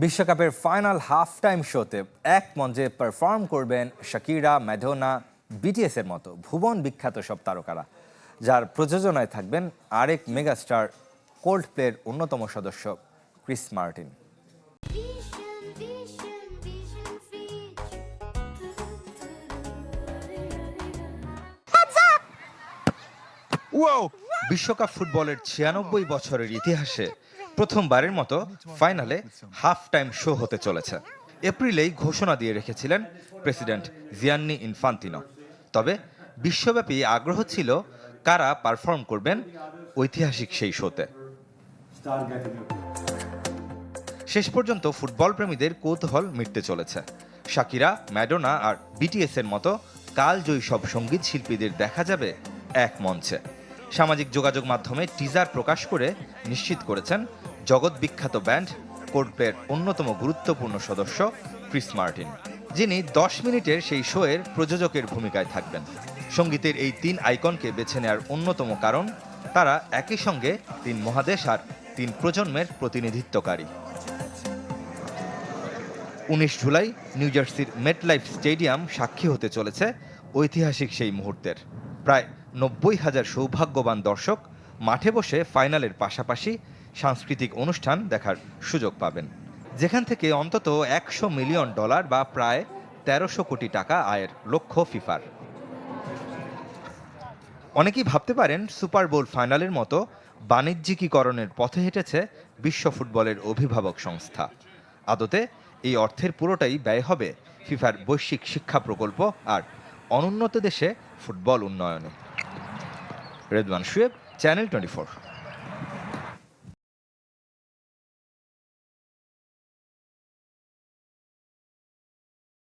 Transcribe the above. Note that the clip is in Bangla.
বিশ্বকাপের ফাইনাল হাফ টাইম শোতে এক মঞ্চে পারফর্ম করবেন শাকিরা, ম্যাডোনা, বিটিএস এর মতো ভুবন বিখ্যাত সব তারকারা, যার প্রযোজনায় থাকবেন আরেক মেগাস্টার কোল্ডপ্লের অন্যতম সদস্য ক্রিস মার্টিন। বিশ্বকাপ ফুটবলের ৯৬ বছরের ইতিহাসে প্রথমবারের মতো ফাইনালে হাফ টাইম শো হতে চলেছে। এপ্রিলেই ঘোষণা দিয়ে রেখেছিলেন প্রেসিডেন্ট জিয়ান্নি ইনফান্তিনো। তবে বিশ্বব্যাপী আগ্রহ ছিল কারা পারফর্ম করবেন ঐতিহাসিক সেই শোতে। শেষ পর্যন্ত ফুটবল প্রেমীদের কৌতূহল মিটতে চলেছে। শাকিরা, ম্যাডোনা আর বিটিএস এর মতো কালজয়ী সব সঙ্গীত শিল্পীদের দেখা যাবে এক মঞ্চে। সামাজিক যোগাযোগ মাধ্যমে টিজার প্রকাশ করে নিশ্চিত করেছেন জগৎ বিখ্যাত ব্যান্ড কোল্ডপ্লের অন্যতম গুরুত্বপূর্ণ সদস্য ক্রিস মার্টিন, যিনি ১০ মিনিটের সেই শোয়ের প্রযোজকের ভূমিকায় থাকবেন। সঙ্গীতের এই ৩ আইকনকে বেছে নেওয়ার অন্যতম কারণ তারা একই সঙ্গে ৩ মহাদেশ আর ৩ প্রজন্মের প্রতিনিধিত্বকারী। ১৯ জুলাই নিউ জার্সির মেটলাইফ স্টেডিয়াম সাক্ষী হতে চলেছে ঐতিহাসিক সেই মুহূর্তের। প্রায় ৯০,০০০ সৌভাগ্যবান দর্শক মাঠে বসে ফাইনালের পাশাপাশি সাংস্কৃতিক অনুষ্ঠান দেখার সুযোগ পাবেন, যেখান থেকে অন্তত $১০০ মিলিয়ন বা প্রায় ১৩০০ কোটি টাকা আয়ের লক্ষ্য ফিফার। অনেকেই ভাবতে পারেন সুপার বোল ফাইনালের মতো বাণিজ্যিকীকরণের পথে হেঁটেছে বিশ্ব ফুটবলের অভিভাবক সংস্থা। আদতে এই অর্থের পুরোটাই ব্যয় হবে ফিফার বৈশ্বিক শিক্ষা প্রকল্প আর অনুন্নত দেশে ফুটবল উন্নয়নে। রেদওয়ান শুয়েব, চ্যানেল 24।